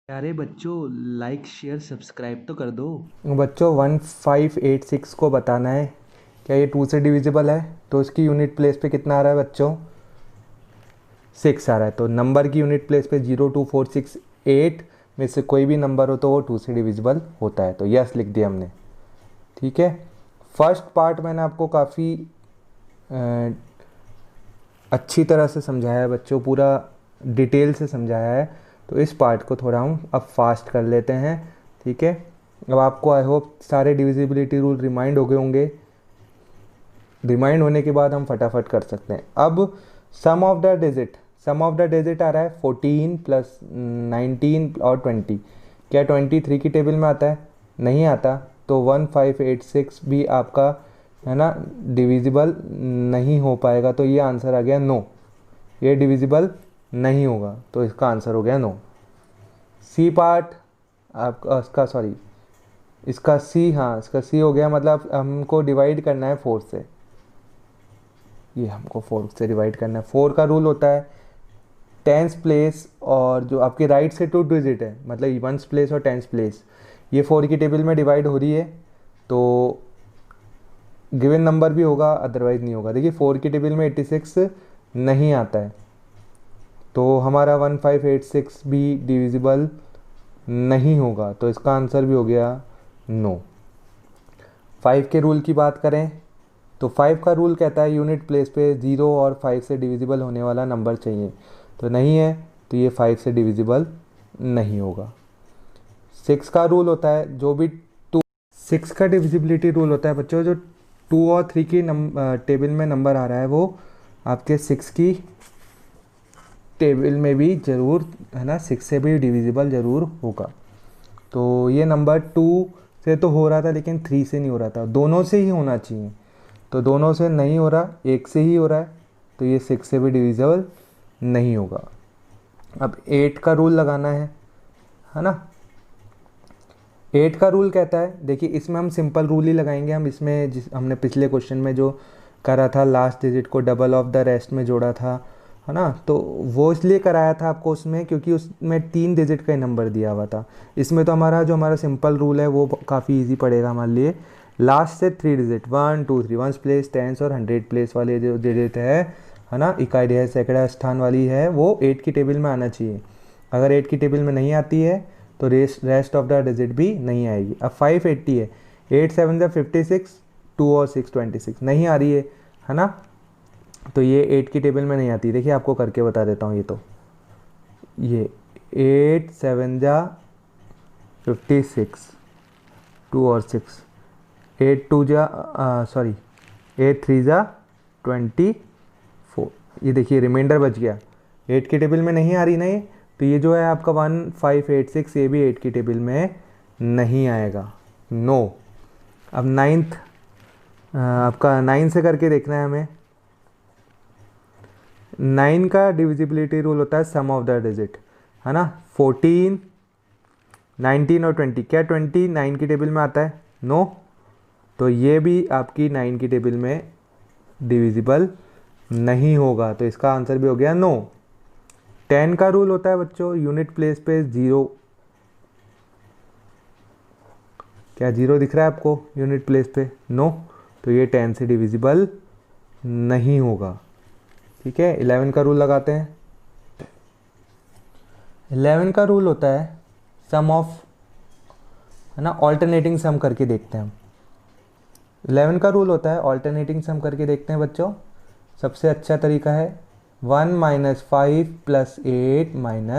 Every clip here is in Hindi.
प्यारे बच्चों, लाइक शेयर सब्सक्राइब तो कर दो। बच्चों 1586 को बताना है क्या ये 2 से डिविजिबल है। तो इसकी यूनिट प्लेस पे कितना आ रहा है बच्चों? 6 आ रहा है। तो नंबर की यूनिट प्लेस पे 02468 में से कोई भी नंबर हो तो वो 2 से डिविजिबल होता है। तो यस लिख दिया हमने। ठीक है। फर्स्ट पार्ट मैंने आपको काफ़ी अच्छी तरह से समझाया है बच्चों, पूरा डिटेल से समझाया है। तो इस पार्ट को थोड़ा हम अब फास्ट कर लेते हैं। ठीक है। अब आपको आई होप सारे डिविजिबिलिटी रूल रिमाइंड हो गए होंगे। रिमाइंड होने के बाद हम फटाफट कर सकते हैं। अब सम ऑफ द डिजिट आ रहा है 14 प्लस 19 और 20। क्या 23 की टेबल में आता है? नहीं आता। तो 1586 भी आपका है ना डिविजिबल नहीं हो पाएगा। तो ये आंसर आ गया नो, ये डिविजिबल नहीं होगा। तो इसका आंसर हो गया नो। सी पार्ट आपका इसका सॉरी इसका सी, हाँ इसका सी हो गया। मतलब हमको डिवाइड करना है 4 से। ये हमको 4 से डिवाइड करना है। 4 का रूल होता है टेंस प्लेस और जो आपके राइट से 2 डिजिट है, मतलब वंस प्लेस और टेंस प्लेस, ये 4 की टेबल में डिवाइड हो रही है तो गिवन नंबर भी होगा, अदरवाइज नहीं होगा। देखिए 4 की टेबल में 86 नहीं आता है तो हमारा 1586 भी डिविजिबल नहीं होगा। तो इसका आंसर भी हो गया नो। 5 के रूल की बात करें तो 5 का रूल कहता है यूनिट प्लेस पे 0 और 5 से डिविजिबल होने वाला नंबर चाहिए। तो नहीं है, तो ये 5 से डिविजिबल नहीं होगा। 6 का रूल होता है जो भी 6 का डिविजिबिलिटी रूल होता है बच्चों, जो 2 और 3 की टेबल में नंबर आ रहा है वो आपके 6 की टेबल में भी ज़रूर है ना 6 से भी डिविजिबल ज़रूर होगा। तो ये नंबर 2 से तो हो रहा था लेकिन 3 से नहीं हो रहा था, दोनों से ही होना चाहिए। तो दोनों से नहीं हो रहा, एक से ही हो रहा है। तो ये 6 से भी डिविजिबल नहीं होगा। अब 8 का रूल लगाना है ना। 8 का रूल कहता है, देखिए इसमें हम सिंपल रूल ही लगाएंगे। हम इसमें जिस हमने पिछले क्वेश्चन में जो करा था, लास्ट डिजिट को डबल ऑफ द रेस्ट में जोड़ा था, है ना। तो वो इसलिए कराया था आपको उसमें क्योंकि उसमें 3 डिजिट का ही नंबर दिया हुआ था। इसमें तो हमारा सिंपल रूल है वो काफ़ी ईजी पड़ेगा हमारे लिए। लास्ट से 3 डिजिट 1 2 3 वंस प्लेस, टेंस और 100 प्लेस वाले जो डिजिट है ना, इकाई है सैकड़ा स्थान वाली है, वो 8 की टेबल में आना चाहिए। अगर 8 की टेबल में नहीं आती है तो रेस्ट ऑफ द डिजिट भी नहीं आएगी। अब 580 है, 8 7 जा 56, 2 और 6 26 नहीं आ रही है ना। तो ये 8 की टेबल में नहीं आती। देखिए आपको करके बता देता हूँ। ये 8 7 जा 56, 2 और 6, 8 2 जा सॉरी 8 3 जा 24। ये देखिए रिमाइंडर बच गया। 8 की टेबल में नहीं आ रही ना ये, तो ये जो है आपका 1586 ये भी 8 की टेबल में नहीं आएगा, नो। अब नाइन्थ आपका 9 से करके देखना है हमें। 9 का डिविजिबिलिटी रूल होता है सम ऑफ द डिजिट, है ना। 14 19 और 20, क्या 20 9 की टेबल में आता है? नो। तो ये भी आपकी 9 की टेबल में डिविजिबल नहीं होगा। तो इसका आंसर भी हो गया नो। 10 का रूल होता है बच्चों यूनिट प्लेस पे 0। क्या 0 दिख रहा है आपको यूनिट प्लेस पे? नो। तो ये 10 से डिविजिबल नहीं होगा। ठीक है। 11 का रूल लगाते हैं। 11 का रूल होता है सम ऑफ, है ना, ऑल्टरनेटिंग सम करके देखते हैं हम। 11 का रूल होता है ऑल्टरनेटिंग सम करके देखते हैं बच्चों। सबसे अच्छा तरीका है 1 -5 + 8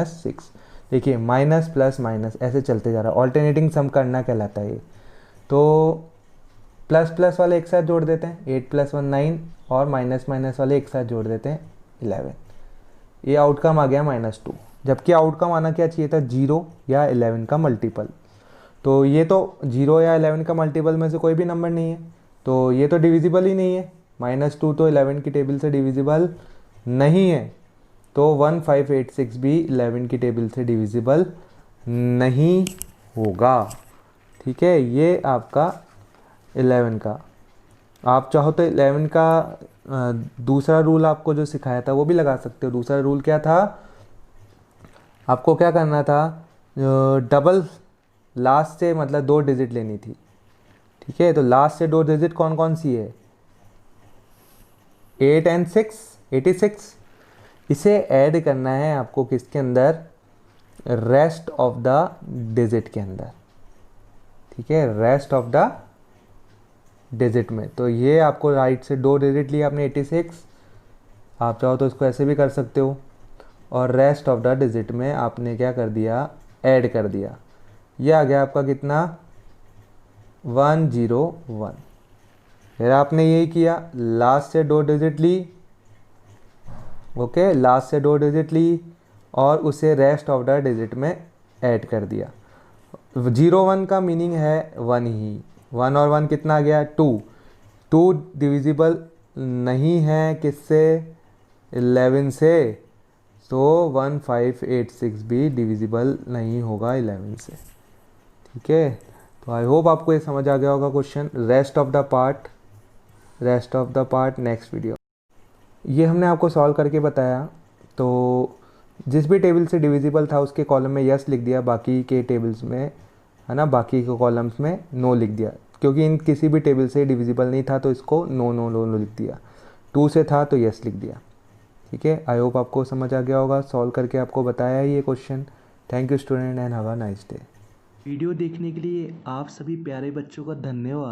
- 6। देखिए माइनस प्लस माइनस ऐसे चलते जा रहा है, ऑल्टरनेटिंग सम करना कहलाता है ये। तो प्लस प्लस वाले एक साथ जोड़ देते हैं, 8 + 1 9, और माइनस माइनस वाले एक साथ जोड़ देते हैं 11। ये आउटकम आ गया -2। जबकि आउटकम आना क्या चाहिए था? 0 या 11 का मल्टीपल। तो ये तो 0 या 11 का मल्टीपल में से कोई भी नंबर नहीं है, तो ये तो डिविजिबल ही नहीं है। -2 तो 11 की टेबल से डिविजिबल नहीं है। तो 1586 भी 11 की टेबल से डिविजिबल नहीं होगा। ठीक है। ये आपका 11 का। आप चाहो तो 11 का दूसरा रूल आपको जो सिखाया था वो भी लगा सकते हो। दूसरा रूल क्या था? आपको क्या करना था डबल लास्ट से मतलब 2 डिजिट लेनी थी, ठीक है। तो लास्ट से 2 डिजिट कौन कौन सी है, 8 एंड 6, 86। इसे ऐड करना है आपको किसके अंदर, रेस्ट ऑफ द डिजिट के अंदर, ठीक है, रेस्ट ऑफ द डिजिट में। तो ये आपको राइट से 2 डिजिट लिया आपने 86, आप चाहो तो इसको ऐसे भी कर सकते हो, और रेस्ट ऑफ द डिजिट में आपने क्या कर दिया, ऐड कर दिया। ये आ गया आपका कितना, 101। फिर आपने यही किया, लास्ट से 2 डिजिट ली, ओके, लास्ट से 2 डिजिट ली और उसे रेस्ट ऑफ द डिजिट में ऐड कर दिया। 01 का मीनिंग है 1 ही, 1 और 1 कितना आ गया, 2। 2 डिविजिबल नहीं है किससे, 11 से, तो 1586 भी डिविजिबल नहीं होगा 11 से, ठीक है। तो आई होप आपको ये समझ आ गया होगा question. Rest of the part next video. ये हमने आपको सॉल्व करके बताया। तो जिस भी टेबल से डिविजिबल था उसके कॉलम में यस लिख दिया, बाकी के टेबल्स में, है ना, बाकी के कॉलम्स में नो लिख दिया, क्योंकि इन किसी भी टेबल से डिविजिबल नहीं था तो इसको नो नो नो नो लिख दिया। 2 से था तो यस लिख दिया, ठीक है। आई होप आपको समझ आ गया होगा, सॉल्व करके आपको बताया है ये question. Thank you student and have a nice day. Video देखने के लिए आप सभी प्यारे बच्चों का धन्यवाद।